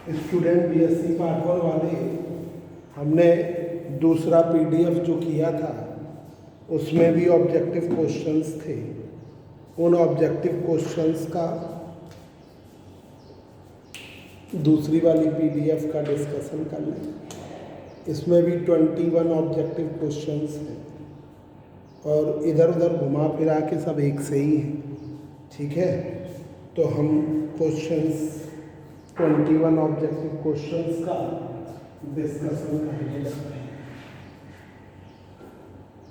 Student BSc part 1 वाले, हमने दूसरा पीडीएफ जो किया था उसमें भी ऑब्जेक्टिव क्वेश्चंस थे। उन ऑब्जेक्टिव क्वेश्चंस का दूसरी वाली पीडीएफ का डिस्कशन कर लें। इसमें भी 21 ऑब्जेक्टिव क्वेश्चंस हैं और इधर उधर घुमा फिरा के सब एक से ही हैं, ठीक है। तो हम क्वेश्चंस 21 ऑब्जेक्टिव क्वेश्चंस का डिस्कशन करने लगते हैं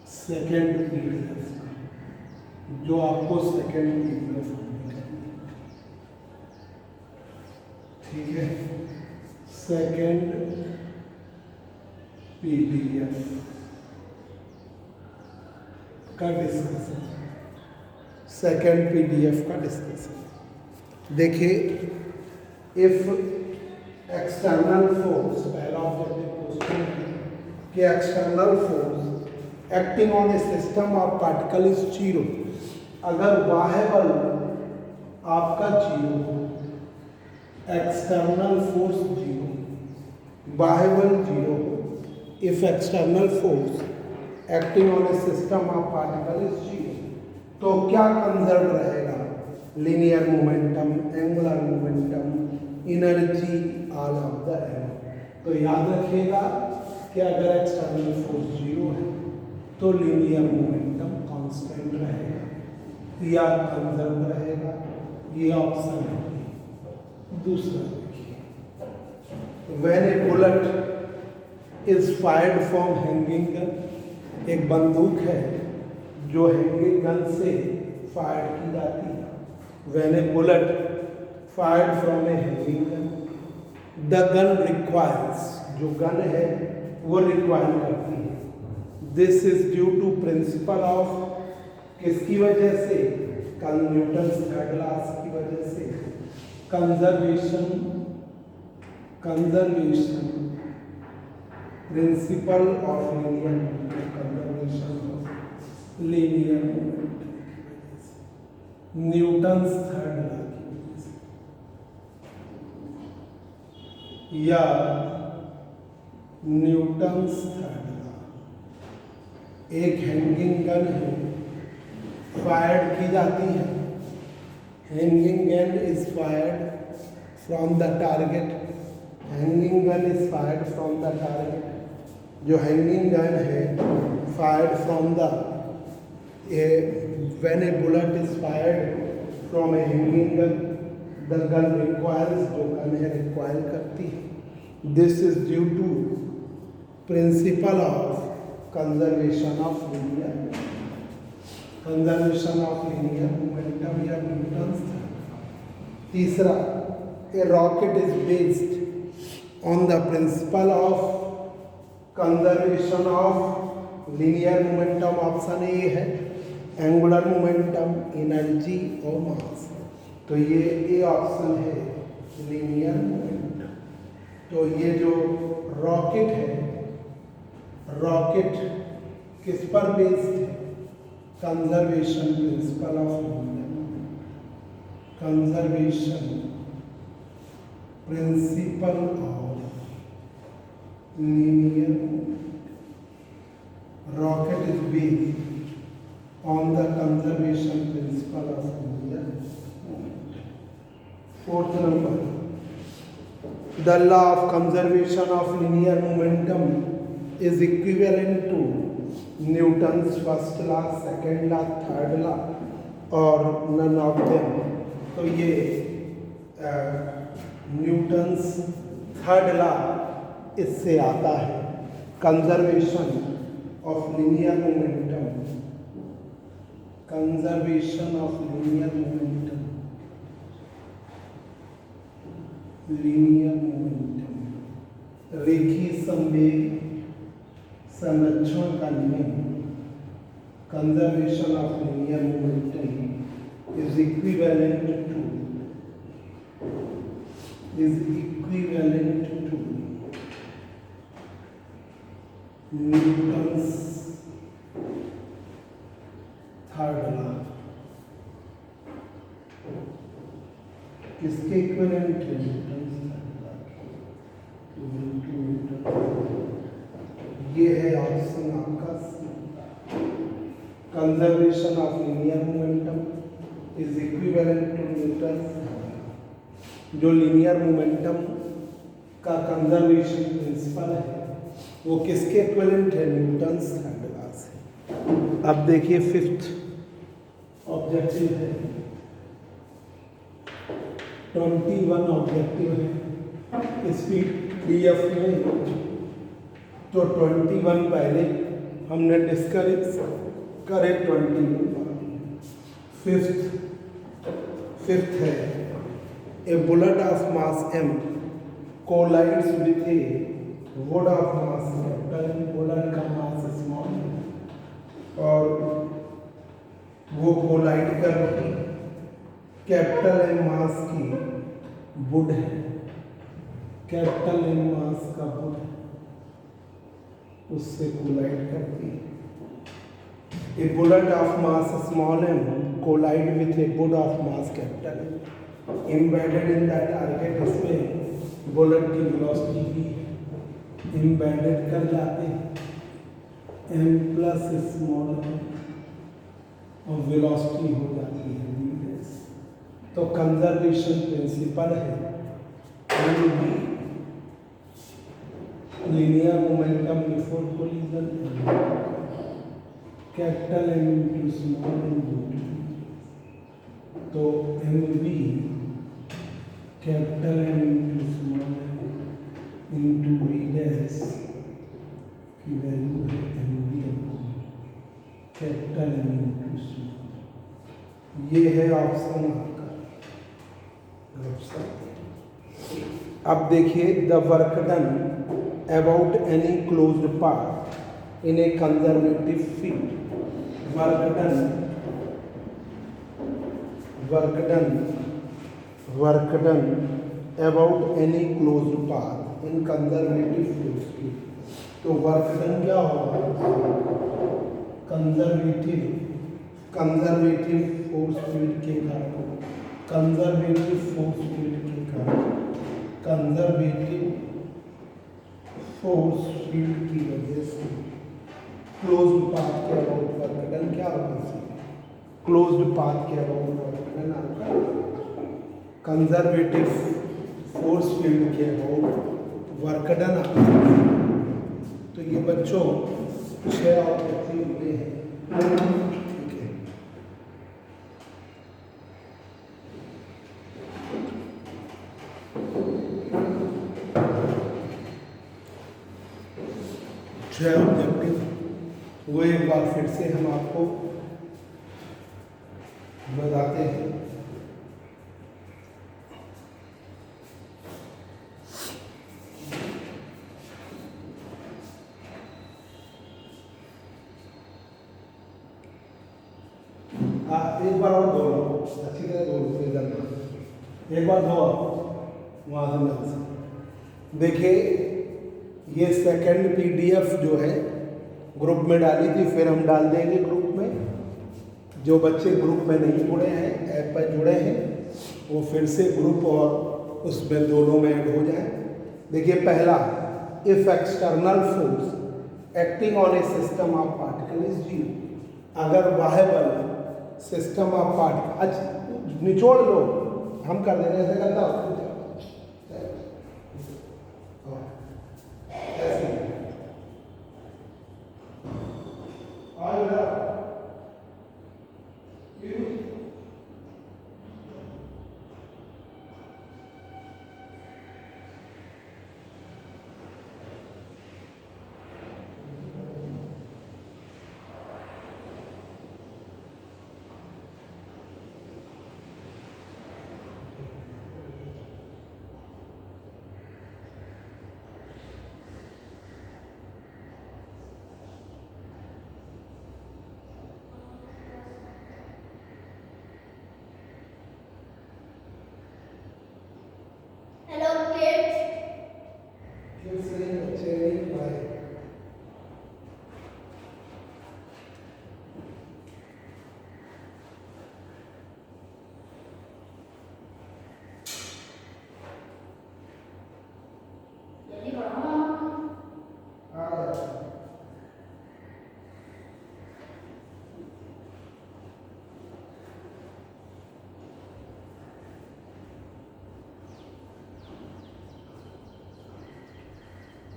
सेकेंड पीडीएफ का, जो आपको सेकेंड पीडीएफ में करनी है, ठीक है। सेकेंड पीडीएफ का डिस्कशन, सेकेंड पीडीएफ का डिस्कशन। देखिए, इफ एक्सटर्नल फोर्स, पहला ऑब्जेक्टिव क्वेश्चन है कि external force acting on a system of particle is zero, अगर बाह्य बल आपका जीरो हो, एक्सटर्नल फोर्स जीरो, बाह्य बल जीरो हो, if external force acting on a system of particle is zero, तो क्या कंजर्व रहेगा? Linear momentum, angular momentum, energy, all of the above. तो याद रखिएगा कि अगर एक्सटर्नल फोर्स जीरो है तो लीनियर मोमेंटम कांस्टेंट रहेगा या कंजर्व रहेगा, ये ऑप्शन है। दूसरा देखिए, when a bullet is fired from hanging gun, एक बंदूक है जो हैंगिंग गन से फायर की जाती है। When a bullet fired from a hanging gun, the gun requires, जो गन है वो रिक्वायर करती है। This is due to principle of, किसकी वजह से? न्यूटन्स थर्ड लॉ की वजह से, conservation principle of linear momentum, conservation of linear momentum, Newton's third law की वजह से, या न्यूटन्स थर्ड लॉ। एक हैंगिंग गन है, फायर्ड की जाती है, hanging gun is fired from the target, hanging gun is fired from the target, जो हैंगिंग गन है fired from the, when a bullet is fired from a hanging gun, the gun requires, जो gun है require करती है। This is due to principle of conservation of linear momentum या Newton's third. तीसरा, a rocket is based on the principle of conservation of linear momentum, option A है, angular momentum, energy और mass. तो ये ए option है, linear momentum. तो ये जो रॉकेट है, रॉकेट किस पर बेस्ड है? Conservation principle of linear momentum, conservation principle of linear momentum, rocket is based on the conservation principle of linear momentum. Fourth number, the law of conservation of linear momentum is equivalent to Newton's first law, second law, third law or none of them। तो ये Newton's third law इससे आता है, conservation of linear momentum, conservation of linear momentum, linear momentum, रेखीय संवेग संरक्षण का नियम, conservation of linear momentum is equivalent to Newton's third law. किसके इक्विवेलेंट है? Newton's third law. into Newton. ये है ऑप्शन आपका C. Conservation of linear momentum is equivalent to Newton. जो लीनियर मोमेंटम का कंजर्वेशन प्रिंसिपल है वो किसके इक्विवेलेंट है? न्यूटन्स थर्ड लॉ से। अब देखिए फिफ्थ ऑब्जेक्टिव है, 21 ऑब्जेक्टिव है स्पीड डीएफ में। तो 21 पहले हमने डिस्कस करे, 21 फिफ्थ है a bullet of mass m collides with a wood of mass capital. Bullet का मास स्मॉल और वो कोलाइड कर रही कैपिटल एम मास की वुड है, कैपिटल एम मास का वुड है, उससे कोलाइड करती है। A bullet of mass small m collide with a wood of mass capital M embedded in that target। इसमें बुलेट की वेलोसिटी भी embedded कर जाते हैं m प्लस स्मॉल और वेलोसिटी हो जाती है v। तो कंजर्वेशन प्रिंसिपल है linear momentum before collision capital M into small M. तो M V capital M into small M into V dash की वैल्यू है M V capital M into small. ये है ऑप्शन आपका ऑप्शन। अब देखिए the work done about any closed part in a conservative field। work done about any closed path in conservative force field। तो work done क्या होगा? Conservative force field के कारण, कंजर्वेटिव फोर्स फील्ड के कारण, कंजर्वेटिव फोर्स फील्ड की वजह से क्लोज्ड पाथ के अबाउट वर्क डन क्या होगा? क्लोज्ड पाथ के अबाउट वर्क डन आपका कंजर्वेटिव फोर्स फील्ड के अबाउट वर्क डन आपका। तो ये बच्चों 6 ऑब्जेक्टिव हुए हैं, ठीक है। छह ऑब्जेक्टिव वो एक बार फिर से हम आपको बताते हैं। एक बार और दो अच्छी तरह दो, एक बार दो वहां से देखिए। ये सेकंड पीडीएफ जो है ग्रुप में डाली थी, फिर हम डाल देंगे ग्रुप में। जो बच्चे ग्रुप में नहीं जुड़े हैं, ऐप पर जुड़े हैं, वो फिर से ग्रुप और उसमें दोनों में ऐड हो जाए। देखिए पहला, if external force acting on a system of particle is zero. अगर बाह्य बल सिस्टम ऑफ पार्टिकल, अच्छा निचोड़ लो, हम कर दे रहे हैं करता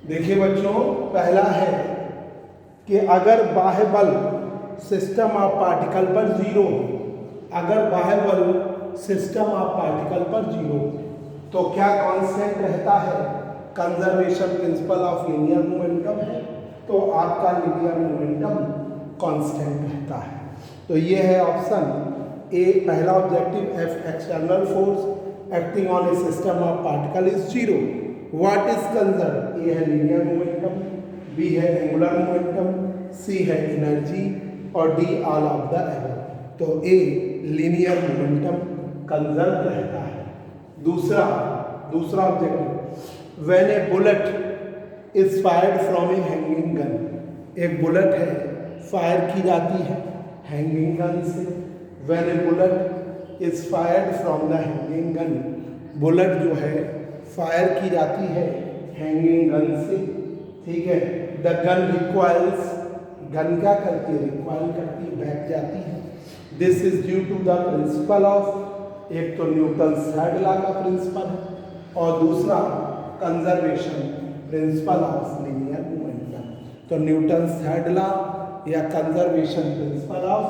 देखिए बच्चों, पहला है कि अगर बाह्य बल सिस्टम ऑफ पार्टिकल पर जीरो हो, अगर बाह्य बल सिस्टम ऑफ पार्टिकल पर जीरो तो क्या कांस्टेंट रहता है? Conservation principle of linear momentum है, तो आपका लीनियर मोमेंटम कांस्टेंट रहता है। तो ये है ऑप्शन ए, पहला objective. F external force acting on a system of particle is zero, what is conserve? A है लीनियर मोमेंटम, बी है एंगुलर मोमेंटम, सी है एनर्जी और D all of the above. तो ए लीनियर मोमेंटम कंजर्व रहता है। दूसरा objective, when a bullet is fired from a hanging gun, एक बुलेट है फायर की जाती है हैंगिंग गन से। When a bullet is fired from the hanging gun, bullet जो है फायर की जाती है हैंगिंग गन से, ठीक है। द गन रिक्वायर्स, गन क्या करती है? रिक्वायर करती है, बैठ जाती है। This is due to the principle of, एक तो न्यूटन थर्ड लॉ का प्रिंसिपल है और दूसरा conservation principle of linear momentum. तो न्यूटन थर्ड लॉ या conservation principle of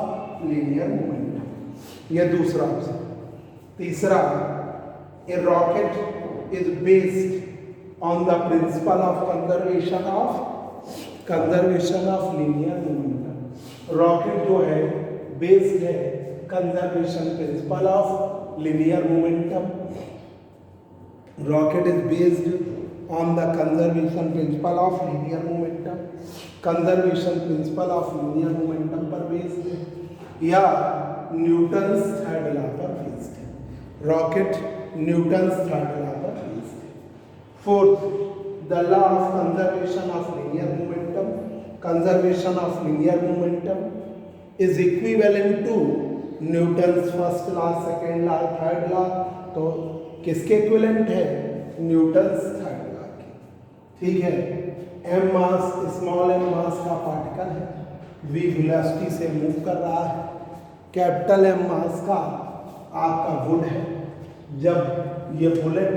linear momentum, यह दूसरा ऑप्शन। तीसरा, a rocket is based on the principle of conservation of linear momentum. Rocket जो है बेस्ड है conservation principle of linear momentum. Rocket is based on the conservation principle of linear momentum, conservation principle of linear momentum पर based है या Newton's third law पर based है। Rocket Newton's third law पर based है। Fourth, the law of conservation of linear momentum, conservation of linear momentum is equivalent to Newton's first law, second law, third law. तो किसके equivalent है? Newton's third law की, ठीक है। M मास, small M मास का particle है, we velocity से move कर रहा है। कैपिटल एम मास का आपका वुड है। जब ये बुलेट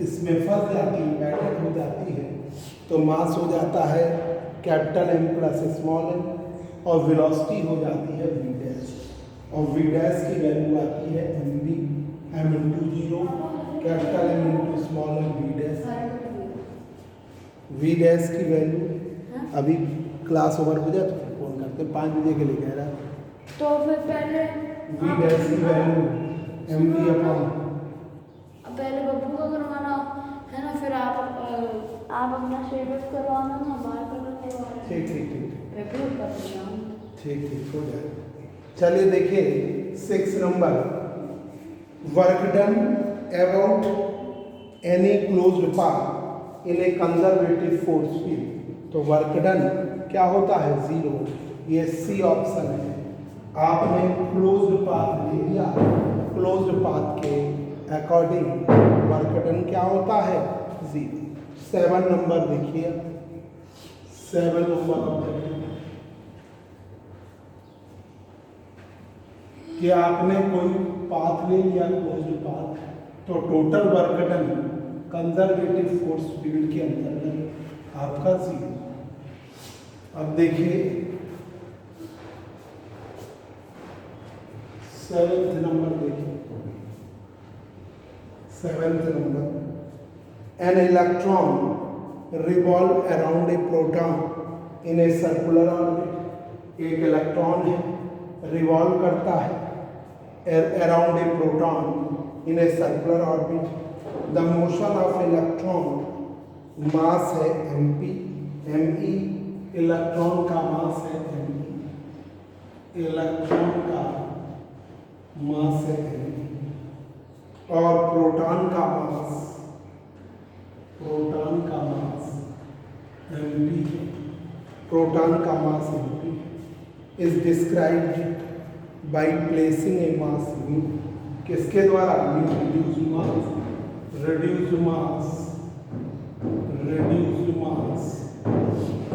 इसमें फंस जाती है, बैठक हो जाती है, तो मास हो जाता है capital M plus small M और वेलोसिटी हो जाती है वी डैश, और वी डैश की वैल्यू आती है M B, M into zero, capital M into small M V dash. V dash की वैल्यू अभी क्लास ओवर हो जाए तो फिर फोन करते, 5 बजे के लिए कह रहा है। तो फिर पहले वी डैश की वैल्यू एम बी अपॉन, पहले बब्बू का करवाना है ना, फिर आप अपना शेड्यूल करवाना ना, बाहर करवाना। ठीक ठीक ठीक पेपर कर देना। ठीक ठीक हो जाएगा। चलिए देखिए 6 number, work done about any closed path in A conservative force field. तो वर्क डन क्या होता है? 0। ये सी ऑप्शन है। आपने क्लोज्ड पाथ ले लिया, क्लोज्ड पाथ के अकॉर्डिंग वर्क डन क्या होता है? 0। 7 नंबर देखिए, 7 नंबर ऑब्जेक्टिव कि आपने कोई पाथ ले लिया क्लोज्ड पाथ, तो total work done conservative force field के अंतर्गत आपका 0। अब देखिए 7th नंबर देखिए, 7th number, an electron revolve around a proton in a circular orbit. एक इलेक्ट्रॉन है रिवॉल्व करता है around a proton in a circular orbit. The motion of electron, mass है mp, me, इलेक्ट्रॉन का मास है me, electron का मास है me, और प्रोटॉन का मास mp, प्रोटॉन का मास mp is described by placing a mass mu, किसके द्वारा? reduced mass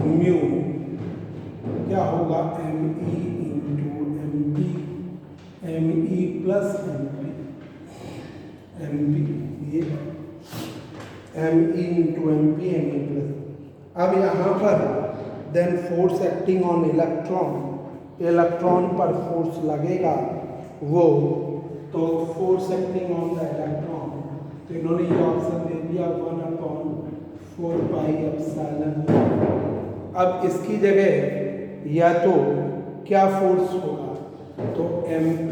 mu क्या होगा? me into mp, me plus mp, ये me into mp, me plus अब यहाँ पर then force acting on electron, electron पर फोर्स लगेगा वो, तो force acting on the electron, तो इन्होंने ये ऑप्शन दे दिया 1/4πε। अब इसकी जगह या तो क्या फोर्स होगा, तो MP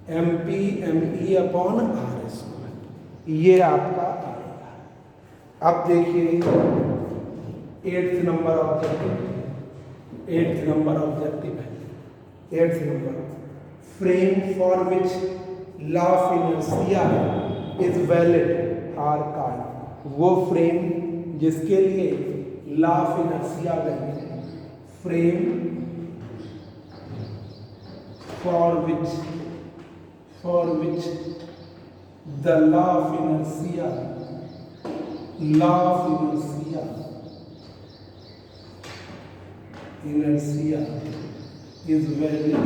ME अपॉन R², ये आपका आएगा। अब देखिए 8th number objective, 8th number objective है 8th number, frame for which law of inertia is valid are called, वो फ्रेम जिसके लिए लॉ ऑफ इनर्शिया वैलिड है, frame for which the law of inertia is valid,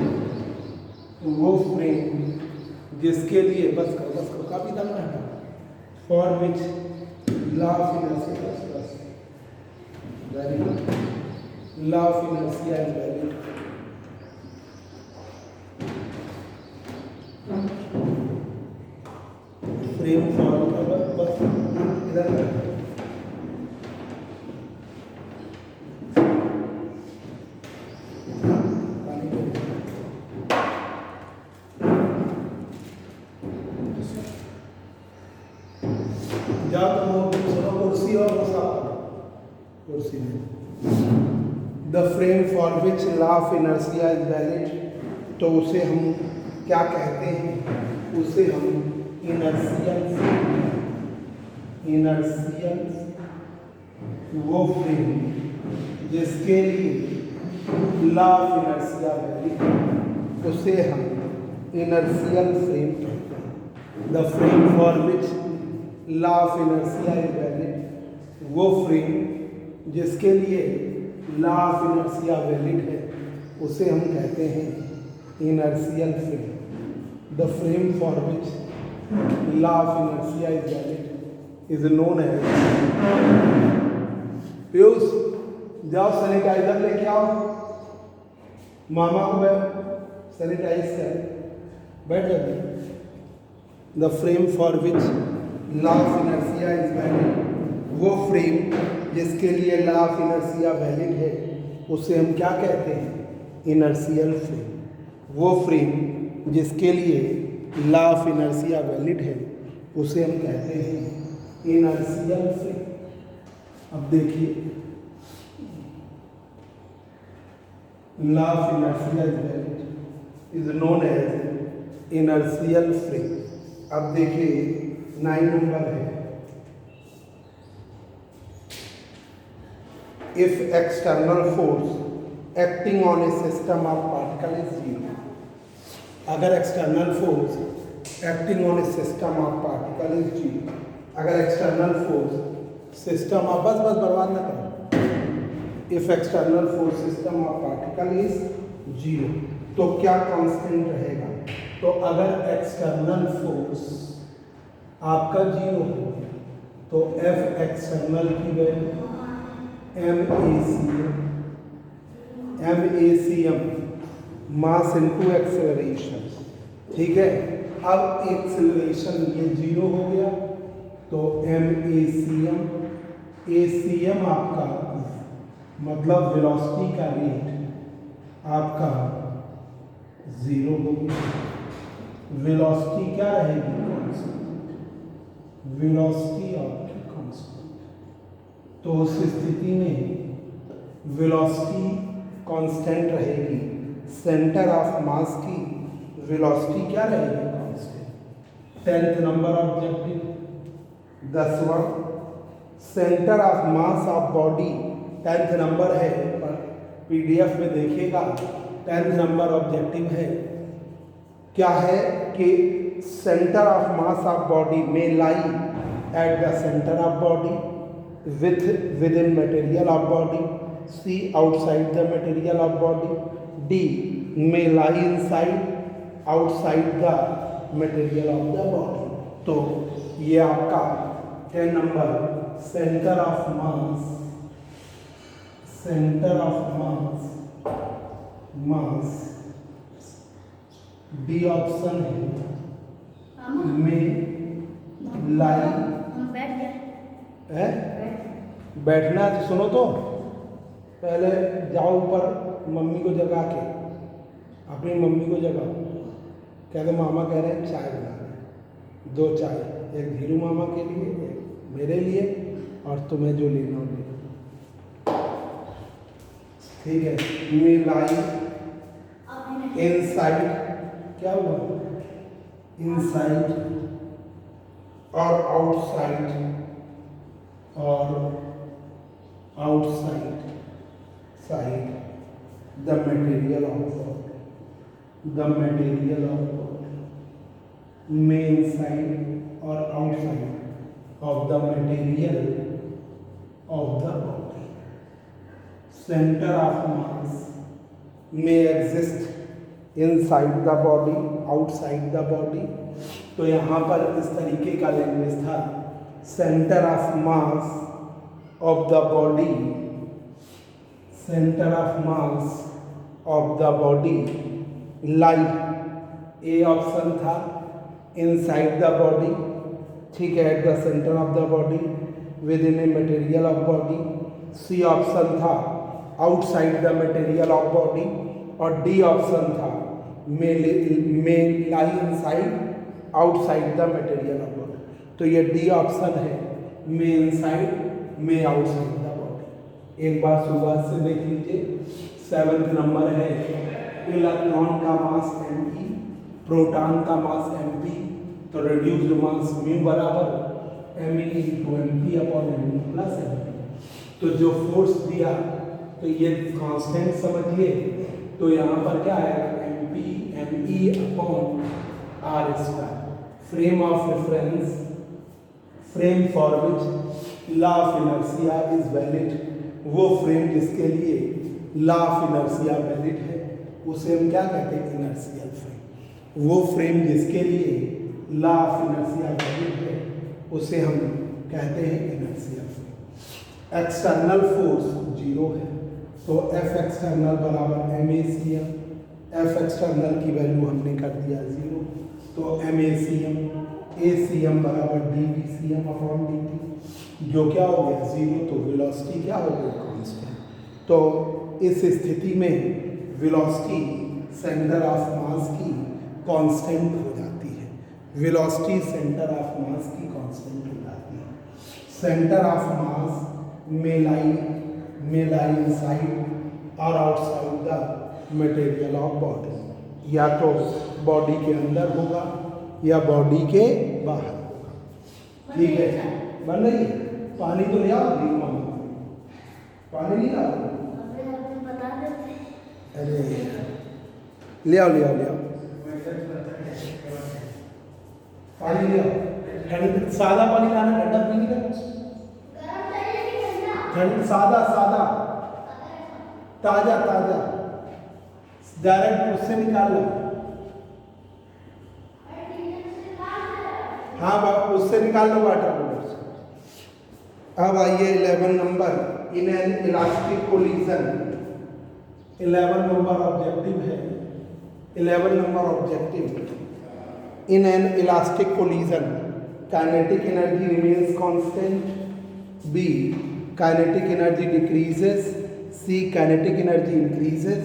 वो frame जिसके लिए बस करो काफी दम है, for which law of inertia law of inertia is valid, frame for बस इधर कुर्सी और कुर्सी में the frame for which law of inertia is valid, तो उसे हम क्या कहते हैं, उसे हम इनर्शियल वो फ्रेम जिसके लिए लॉ ऑफ इनर्शिया वैलिड, उसे हम इनर्शियल फ्रेम कहते हैं। The frame for which law of inertia is valid, वो फ्रेम जिसके लिए लॉ ऑफ इनर्शिया वैलिड है, उसे हम कहते हैं inertial frame. The frame for which law of inertia is valid is known as, Piyush जाओ सैनिटाइजर लेके आओ, मामा को सैनिटाइज कर, बैठ जाते। The frame for which law of inertia is valid, वो फ्रेम जिसके लिए लॉ ऑफ इनर्शिया वैलिड है, उसे हम क्या कहते हैं, इनर्शियल फ्रेम। वो फ्रेम जिसके लिए लॉ ऑफ इनर्शिया वैलिड है, उसे हम कहते हैं इनर्शियल फ्रेम। अब देखिए law of inertia is valid is known as inertial frame. अब देखिए 9 नंबर है, if external force acting on a system of particle is 0, अगर external force acting on a system of particle is 0, अगर external force system of बस बर्बाद ना करो, if external force system of particle is 0, तो क्या constant रहेगा, तो अगर एक्सटर्नल फोर्स आपका 0 हो तो एफ एक्सटर्नल की value MACM mass into acceleration, ठीक है। अब एक्सेलरेशन ये 0 हो गया, तो ACM आपका मतलब वेलोसिटी का रेट आपका 0 हो गया। वेलोसिटी क्या रहेगी, कांस्टेंट, वेलोसिटी आपकी कांस्टेंट। तो उस स्थिति में वेलोसिटी कांस्टेंट रहेगी, सेंटर ऑफ मास की वेलोसिटी क्या रहेगी, कांस्टेंट। 10th नंबर ऑब्जेक्टिव 10वां, centre of mass of body 10th नंबर है, पर PDF में देखिएगा 10th नंबर ऑब्जेक्टिव है, क्या है कि centre of mass of body में lie at the centre of body within material of body, C outside the material of body, D may lie inside outside the material of the body। तो ये आपका 10 number centre of mass D option है में लाई हम बैठ गए। है। बैठना है तो सुनो तो, पहले जाओ ऊपर मम्मी को जगा के, अपनी मम्मी को जगाओ, कह दो मामा कह रहे हैं चाय बना रहे, 2 चाय, एक धीरू मामा के लिए, एक मेरे लिए, और तुम्हें जो लेना हो ले। ठीक है। मिलाई इनसाइड, क्या हुआ, इनसाइड और outside the material of main side और outside of the material of the body. Centre of mass may exist inside the body, outside the body। तो यहाँ पर इस तरीके का लैंग्वेज था, centre of mass of the body, centre of mass of the body light, A option था inside the body, ठीक है, at the centre of the body within a material of body. C option था outside the material of body, और D option था may lie inside outside the material of body. तो ये D option है, may inside may outside the body. एक बार शुरुआत से देख लीजिए। 7th नंबर है इलेक्ट्रॉन का मास mg, प्रोटॉन का मास mp, तो रिड्यूस्ड मास म्यू बराबर me into mp upon m plus mp। तो जो फोर्स दिया तो ये कांस्टेंट समझिए, तो यहाँ पर क्या आएगा mp me upon R square. Frame of reference, frame for which law of inertia is valid, वो फ्रेम जिसके लिए लॉ ऑफ इनर्शिया वैलिड है उसे हम क्या कहते हैं, इनर्शियल फ्रेम। वो फ्रेम जिसके लिए लॉ ऑफ इनर्शिया वैलिड है उसे हम कहते हैं इनर्शियल फ्रेम। एक्सटर्नल फोर्स 0 है, तो F एक्सटर्नल बराबर MACM, F एक्सटर्नल की वैल्यू हमने कर दिया 0, तो MACM ACM बराबर dVCM अपॉन dt, जो क्या हो गया 0, तो वेलोसिटी क्या हो गई, कांस्टेंट। तो इस स्थिति में वेलोसिटी सेंटर ऑफ मास की कांस्टेंट हो जाती है, वेलोसिटी सेंटर ऑफ मास की कांस्टेंट हो जाती है। सेंटर ऑफ मास में लाई इनसाइड और outside the material of body, या तो बॉडी के अंदर होगा या बॉडी के बाहर होगा। ठीक है, बन रही है। पानी तो ले आओ, पानी नहीं लाओ, बता देते। अरे ले आओ पानी ले आओ। ठंड सादा पानी लाना, ठंडा पानी का ठंड सादा ताजा डायरेक्ट उससे निकाल लो। हाँ उससे निकाल लो वाटर कूलर से। अब आइए 11 नंबर, इन एन इलास्टिक कोलिजन। 11 नंबर ऑब्जेक्टिव है, 11 नंबर objective. In an elastic collision kinetic energy remains constant, B kinetic energy decreases, C kinetic energy increases,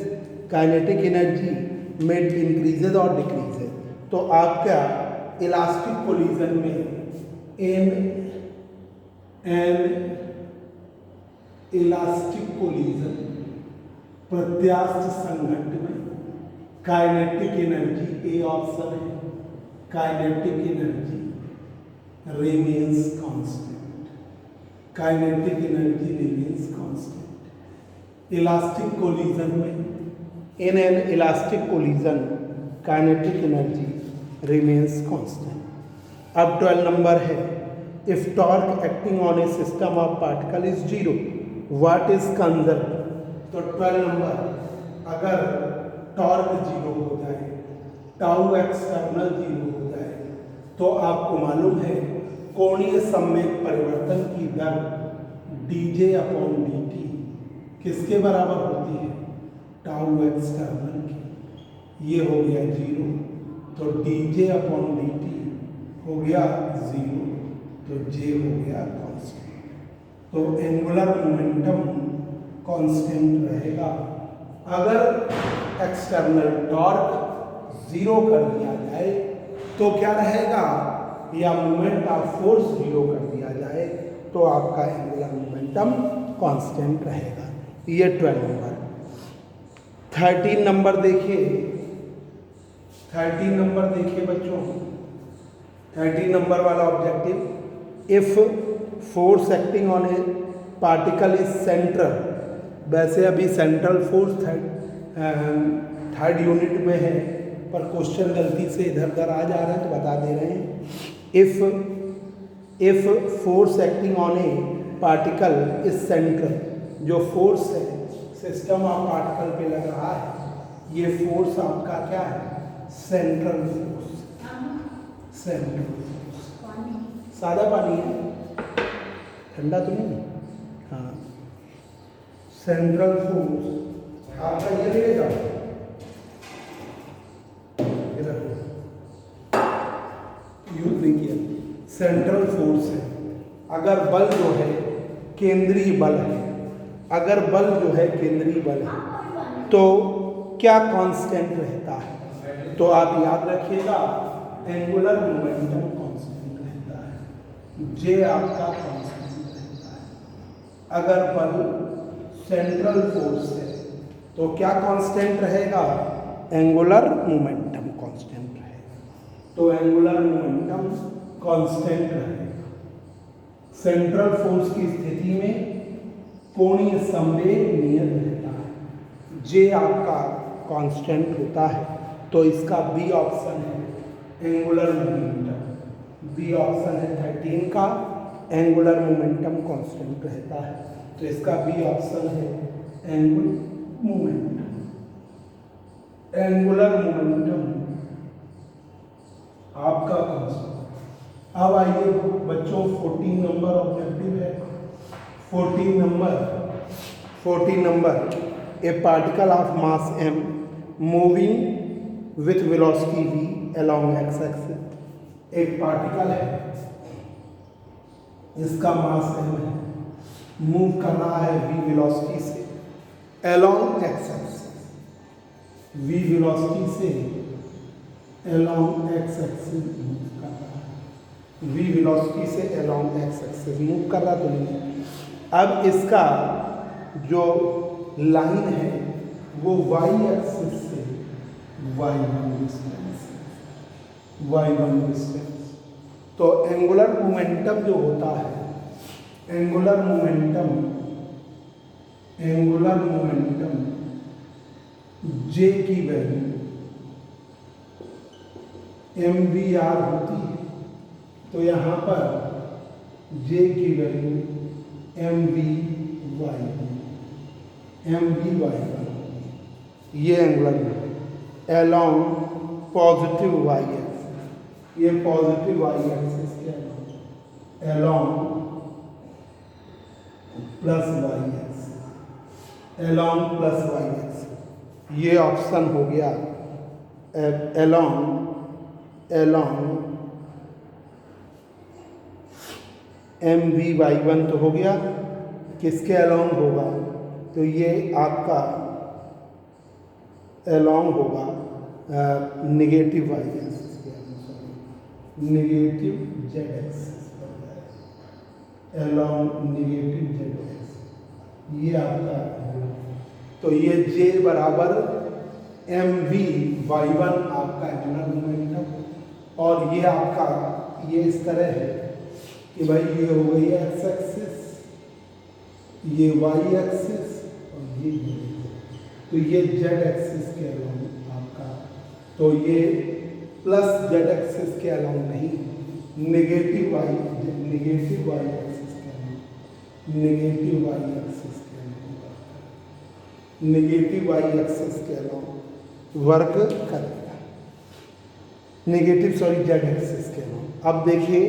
kinetic energy में इंक्रीजेस और डिक्रीजेस। तो आपका इलास्टिक कोलिजन में एन इलास्टिक कोलिजन प्रत्यास्थ संघट्ट में काइनेटिक एनर्जी, ए ऑप्शन है, kinetic energy remains constant, kinetic energy remains constant. Elastic collision में in an elastic collision kinetic energy remains constant. अब 12 नंबर है, if torque acting on a system of particle is 0 what is conserve. तो 12 number, अगर torque 0 हो जाए, tau external 0 हो जाए, तो आपको मालूम है कोणीय संवेग परिवर्तन की दर dj अपॉन dt किसके बराबर होती है? टाउ एक्सटर्नल की। ये हो गया 0, तो dj अपॉन dt हो गया 0, तो j हो गया कांस्टेंट। तो एंगुलर मोमेंटम कांस्टेंट रहेगा। अगर एक्सटर्नल टॉर्क 0 कर दिया जाए तो क्या रहेगा? या मोमेंट ऑफ फोर्स 0 कर दिया जाए तो आपका एंगुलर मोमेंटम कांस्टेंट रहेगा। ये 12 नंबर। 13 नंबर देखिए, 13 नंबर देखिए बच्चों, 13 नंबर वाला objective, if force acting on A particle is central. वैसे अभी सेंट्रल फोर्स थर्ड यूनिट में है, पर क्वेश्चन गलती से इधर उधर आ जा रहे हैं तो बता दे रहे हैं। If force acting on A particle is central, जो फोर्स है सिस्टम ऑफ पार्टिकल पे लग रहा है, ये फोर्स आपका क्या है? Central force. सेंट्रल फोर्स सादा पानी है, ठंडा तो नहीं। हाँ, सेंट्रल फोर्स आपका ये ले जाओ, यूज नहीं किया। सेंट्रल फोर्स है। अगर बल जो है केंद्रीय बल है, अगर बल जो है केंद्रीय बल है तो क्या कांस्टेंट रहता है? तो आप याद रखिएगा एंगुलर मोमेंटम कांस्टेंट रहता है, जे आपका कांस्टेंट रहता है। अगर बल सेंट्रल फोर्स है तो क्या कांस्टेंट रहेगा? एंगुलर मोमेंटम कांस्टेंट रहेगा। तो एंगुलर मोमेंटम कांस्टेंट रहेगा। सेंट्रल फोर्स की स्थिति में कोणीय संवेग नियत रहता है, जे आपका कांस्टेंट होता है। तो इसका बी ऑप्शन है एंगुलर मोमेंटम। बी ऑप्शन है 13 का, एंगुलर मोमेंटम कांस्टेंट रहता है। तो इसका बी ऑप्शन है एंगुलर मोमेंटम। एंगुलर मोमेंटम आपका कांस्टेंट। अब आइए बच्चों 14 नंबर ऑब्जेक्टिव है। 14 number, A particle of mass m moving with velocity v along x axis. एक पार्टिकल है, इसका मास m है, मूव कर रहा है v वेलोसिटी से along x axis. v velocity से अलोंग x एक्सिस मूव कर रहा है, v वेलोसिटी से अलोंग x एक्सिस मूव कर रहा तो नहीं। अब इसका जो लाइन है वो y एक्सिस से y1 डिस्टेंस। तो एंगुलर मोमेंटम जो होता है, एंगुलर मोमेंटम j की वैल्यू mvr होती है। तो यहाँ पर j की वैल्यू mvy1, ये angular momentum along positive y axis. ये पॉजिटिव y एक्सिस के along plus y axis, along plus y axis. ये ऑप्शन हो गया अलोंग mvy1 तो हो गया। किसके अलोंग होगा? तो ये आपका अलोंग होगा निगेटिव y एक्सिस के अनुसार, निगेटिव z एक्सिस पर अलोंग निगेटिव z एक्सिस। ये आपका, तो ये j बराबर mvy1 आपका एंगुलर मोमेंटम। और ये आपका ये इस तरह है कि भाई ये हो गई x एक्सिस, ये y एक्सिस और ये तो ये z एक्सिस के अलोंग आपका, तो ये प्लस z एक्सिस के अलोंग नहीं, नेगेटिव y एक्सिस के अलोंग, नेगेटिव y एक्सिस के अलोंग, नेगेटिव y एक्सिस के अलोंग वर्क करेगा, z एक्सिस के अलोंग। अब देखिए,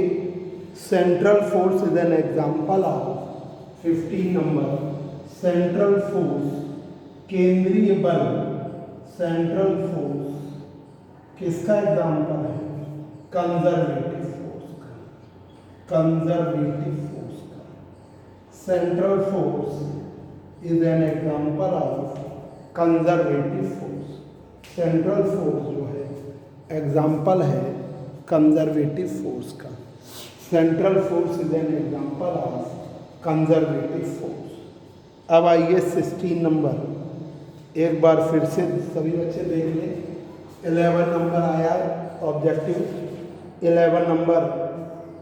central force is an example of 15 number, central force, केंद्रीय बल, सेंट्रल फोर्स किसका एग्जाम्पल है? कंजर्वेटिव फोर्स का, कंजर्वेटिव फोर्स का। Central force is an example of conservative force. Central force जो है एग्जाम्पल है कंजर्वेटिव फोर्स का। Central force is an example of conservative force. अब आइए 16 नंबर, एक बार फिर से सभी बच्चे देख लें। 11 नंबर आया ऑब्जेक्टिव। 11 नंबर,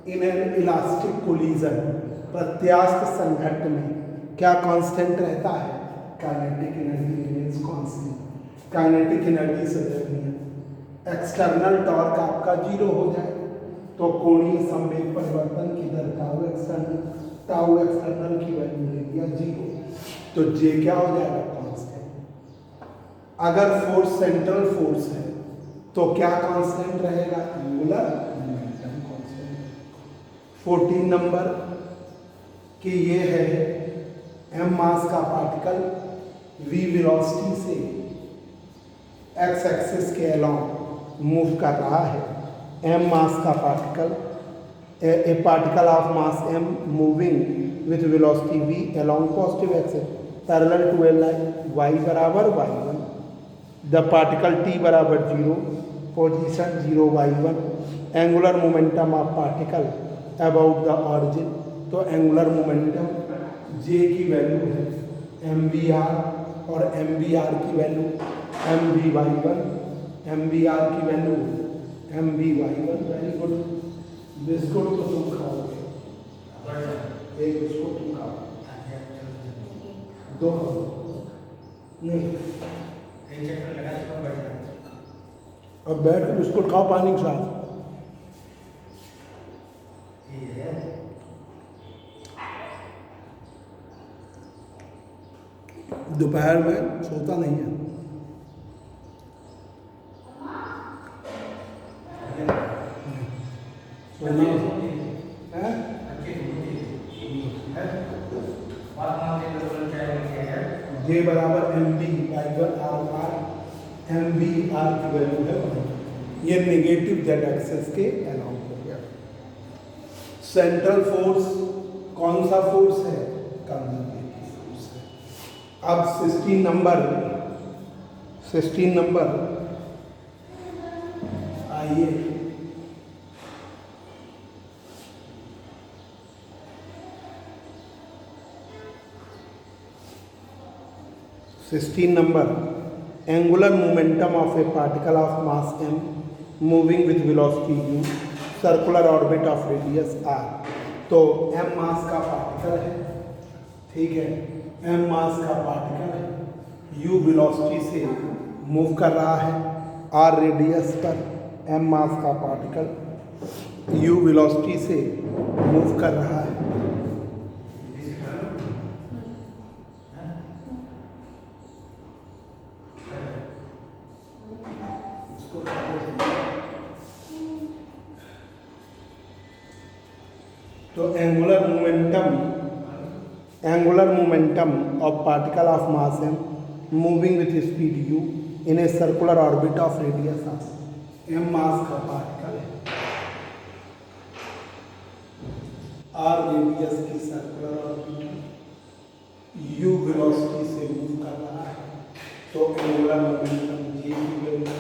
इन एन इलास्टिक कोलिजन, प्रत्यास्थ संघट्ट में क्या कांस्टेंट रहता है? Kinetic energy remains constant. Kinetic energy से एक्सटर्नल टॉर्क आपका 0 हो जाए तो कोणीय संवेग परिवर्तन की दर टाउ एक्सटर्नल की वैल्यू ले लिया 0, तो जे क्या हो जाएगा? कांस्टेंट। अगर फोर्स सेंट्रल फोर्स है तो क्या कांस्टेंट रहेगा? Angular momentum constant. 14 नंबर कि ये है m मास का पार्टिकल v वेलोसिटी से x एक्सिस के अलोंग मूव कर रहा है। m मास का particle, a particle of mass m moving with velocity v along positive axis parallel to a line y बराबर y1, द पार्टिकल t बराबर 0, position 0 y1, angular momentum of particle about the origin, तो angular momentum j की value है mvr और mvr की value mvy1, mvr की value mvy1। Very good. Biscuit तो तुम खाओगे, एक बिस्कुट तुम खाओ, 2 नहीं, अब बैठ के बिस्कुट खाओ पानी के साथ। दोपहर में सोता नहीं है। सोना है? जे बराबर mv/r, mvr की वैल्यू है 1। ये नेगेटिव जेड एक्सेस के अलाउंग हो गया। सेंट्रल फोर्स कौन सा फोर्स है? कंजर्वेटिव फोर्स है। अब 16 नंबर आइए, number, angular momentum of A particle of mass m moving with velocity u, circular orbit of radius r। तो m मास का पार्टिकल है, ठीक है, m मास का पार्टिकल है, u वेलोसिटी से मूव कर रहा है r रेडियस पर। m मास का पार्टिकल u वेलोसिटी से मूव कर रहा है। तो angular momentum of particle of mass m moving with speed u in a circular orbit of radius r। m mass का पार्टिकल है, r रेडियस की सर्कुलर ऑर्बिट u वेलोसिटी से move कर रहा है, तो एंगुलर मोमेंटम j की value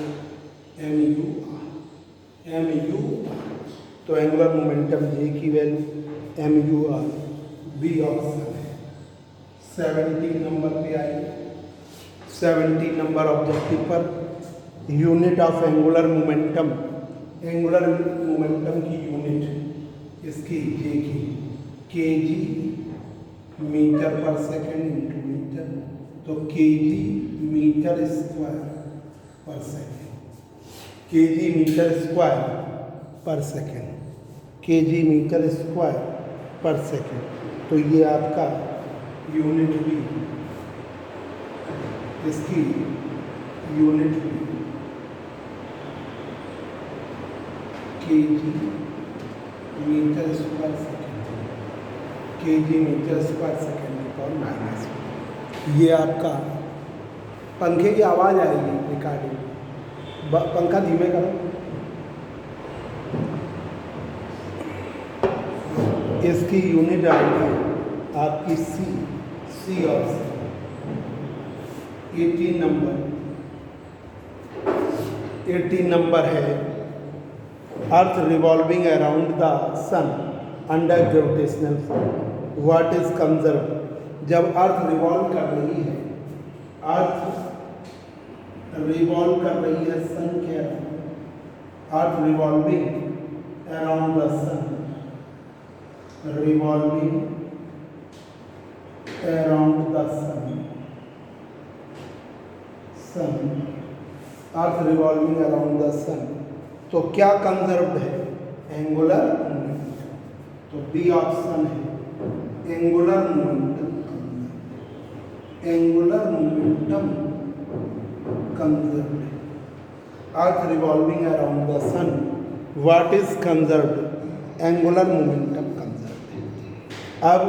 mu r, तो एंगुलर मोमेंटम j की value mu r। B option है। 17 नंबर पे आइए। 17 नंबर ऑब्जेक्टिव पर, unit of angular momentum, angular momentum की यूनिट इसकी जे की kg मीटर पर सेकेंड इंटू मीटर, तो kg मीटर स्क्वायर पर सेकेंड, kg मीटर स्क्वायर पर सेकेंड, kg मीटर स्क्वायर पर सेकेंड। तो ये आपका यूनिट भी, इसकी यूनिट भी kg metre square second, KG metre square second की पावर माइनस। ये आपका पंखे की आवाज़ आएगी रिकॉर्डिंग में, पंखा धीमे करो। इसकी यूनिट आएगी आपकी सी ऑप्शन 18 नंबर। 18 नंबर है earth revolving around the sun under gravitational force what is conserve. जब अर्थ रिवॉल्व कर रही है, अर्थ रिवॉल्व कर रही है सन के around, earth revolving around the sun, revolving around the sun, sun, earth revolving around the sun, तो क्या कंजर्व्ड है? Angular momentum. तो बी ऑप्शन है angular momentum, angular momentum conserved. Earth revolving around the sun, what is conserved? Angular momentum conserved. अब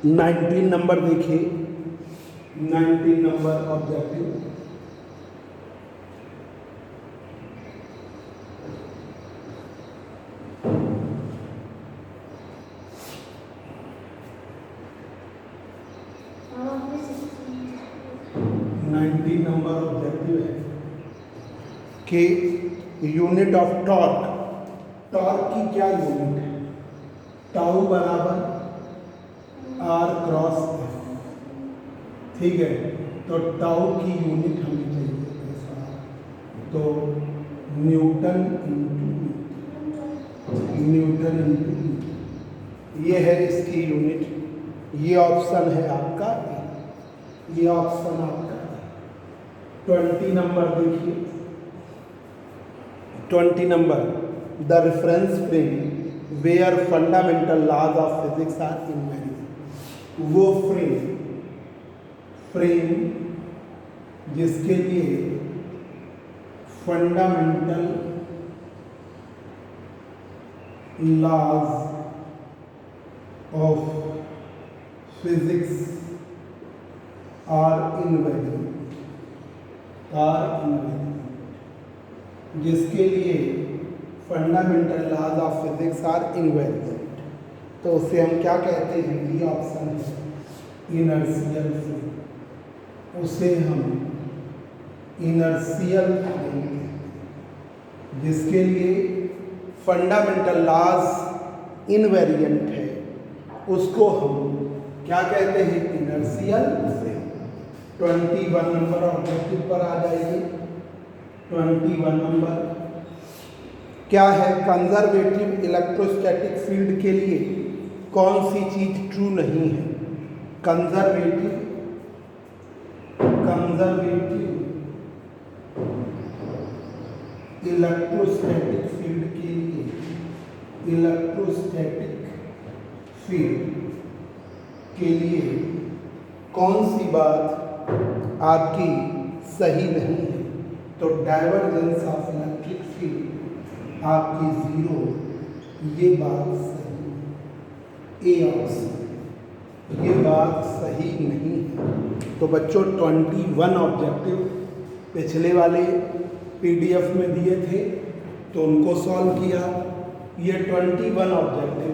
19 number देखिए, 19 number objective. Number objective है कि unit of torque, torque की क्या यूनिट है? टाउ बराबर आर क्रॉस एफ, ठीक है। तो टाउ की यूनिट हमें चाहिए ऐसा, तो न्यूटन इंटू ये है इसकी यूनिट। ये ऑप्शन है आपका, ये ऑप्शन आपका 20 नंबर देखिए। 20 number the reference frame where fundamental laws of physics are invariable. वो फ्रेम जिसके लिए fundamental laws of physics are invariable, जिसके लिए fundamental laws of physics are invariant, तो उसे हम क्या कहते हैं? ये ऑप्शन है इनर्शियल फ्रेम। उसे हम इनर्शियल फ्रेम कहते हैं, जिसके लिए फंडामेंटल लॉज इनवेरिएंट है, उसको हम क्या कहते हैं? Inertial frame. 21 नंबर ऑब्जेक्टिव पर आ जाइए। 21 नंबर क्या है? कंजर्वेटिव इलेक्ट्रोस्टैटिक फील्ड के लिए कौन सी चीज ट्रू नहीं है? कंजर्वेटिव इलेक्ट्रोस्टैटिक फील्ड के लिए, इलेक्ट्रोस्टैटिक फील्ड के लिए कौन सी बात आपकी सही नहीं है? तो डाइवर्जेंस ऑफ इलेक्ट्रिक फील्ड आपकी 0, ये बात सही। ए ऑप्शन, ये बात सही नहीं है। तो बच्चों 21 ऑब्जेक्टिव पिछले वाले पीडीएफ में दिए थे, तो उनको सॉल्व किया। ये 21 ऑब्जेक्टिव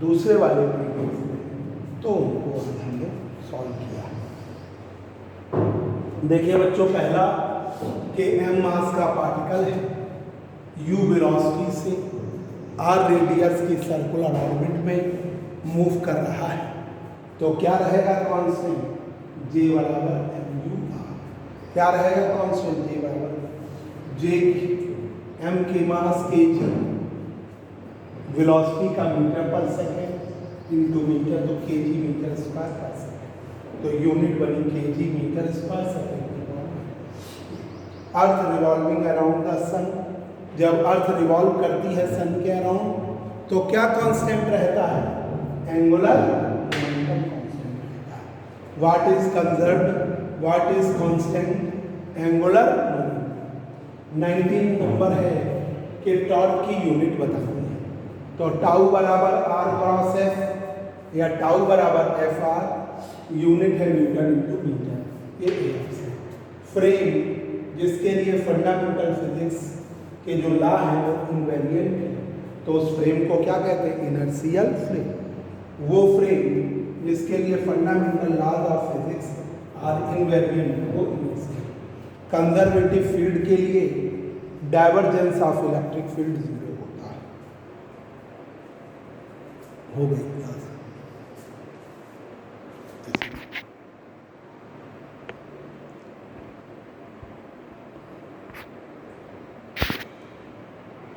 दूसरे वाले पीडीएफ में, तो उनको आज हमने सॉल्व किया। देखिए बच्चों, पहला कि m मास का पार्टिकल है, u वेलोसिटी से r रेडियस की सर्कुलर ऑर्बिट में मूव कर रहा है, तो क्या रहेगा कांस्टेंट? j बराबर mu। क्या रहेगा कांस्टेंट? j बराबर j, m के मास kg, वेलोसिटी का मीटर पर सेकेंड इंटू मीटर, तो kg मीटर स्क्वायर पर सेकेंड, तो यूनिट बनी kg metre square second. Earth revolving around the sun, जब अर्थ रिवॉल्व करती है सन के अराउंड, तो क्या कांस्टेंट रहता है? एंगुलर मोमेंटम कांस्टेंट रहता है। What is conserved? What is constant? Angular momentum. 19 number है कि टॉर्क की यूनिट बतानी है। तो टाउ बराबर आर क्रॉस एफ या टाउ बराबर एफ आर, यूनिट है न्यूटन इंटू मीटर। ये एफ से फ्रेम जिसके लिए फंडामेंटल फिजिक्स के जो लॉ है वो इनवेरिएंट है, तो उस फ्रेम को क्या कहते हैं? Inertial frame. वो फ्रेम जिसके लिए fundamental laws of physics are invariant, वो इनर्शियल। कंजर्वेटिव फील्ड के लिए डाइवर्जेंस ऑफ इलेक्ट्रिक फील्ड 0 होता है। हो गई।